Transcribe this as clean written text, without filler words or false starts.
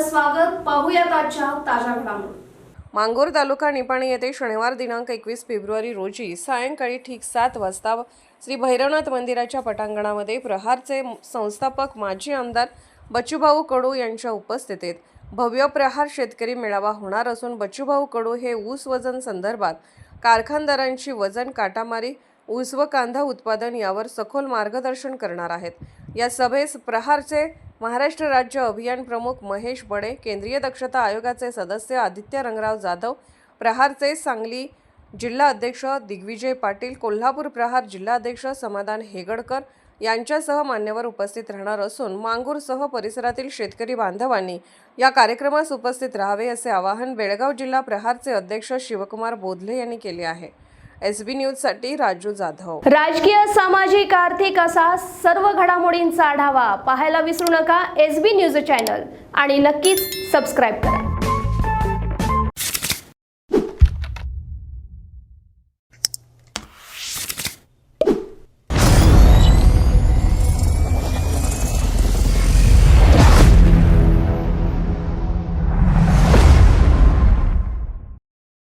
आपलं स्वागत. पाहूयात आजच्या ताज्या घडामोडी. मांगूर तालुका निपाणी येथे शनिवार दिनांक 21 फेब्रुवारी रोजी सायंकाळी ठीक 7 वाजता श्री भैरवनाथ मंदिराच्या पटांगणामध्ये प्रहारचे संस्थापक माजी आमदार बच्चूभाऊ कडू यांच्या उपस्थितीत भव्य प्रहार शेतकरी मेळावा होणार असून बच्चूभाऊ कडू हे ऊस वजन संदर्भात कारखानदारांची वजन काटामारी ऊस व कांदा उत्पादन यावर सखोल मार्गदर्शन करणार आहेत। या सभेस प्रहारचे महाराष्ट्र राज्य अभियान प्रमुख महेश बडे, केंद्रीय दक्षता आयोगाचे सदस्य आदित्य रंगराव जाधव, प्रहारचे सांगली जिल्हा अध्यक्ष दिग्विजय पाटील, कोल्हापूर प्रहार जिल्हा अध्यक्ष समाधान हेगडकर यांच्यासह मान्यवर उपस्थित राहणार असून मांगूरसह परिसरातील शेतकरी बांधवांनी या कार्यक्रमास उपस्थित राहावे असे आवाहन बेळगाव जिल्हा प्रहारचे अध्यक्ष शिवकुमार बोधले यांनी केले आहे। SB न्यूज साठी राजू जाधव। राजकीय, सामाजिक, आर्थिक असा सर्व घडामोडींचा आढावा पाहायला विसरू नका SB न्यूज चॅनल आणि नक्कीच सबस्क्राइब करा।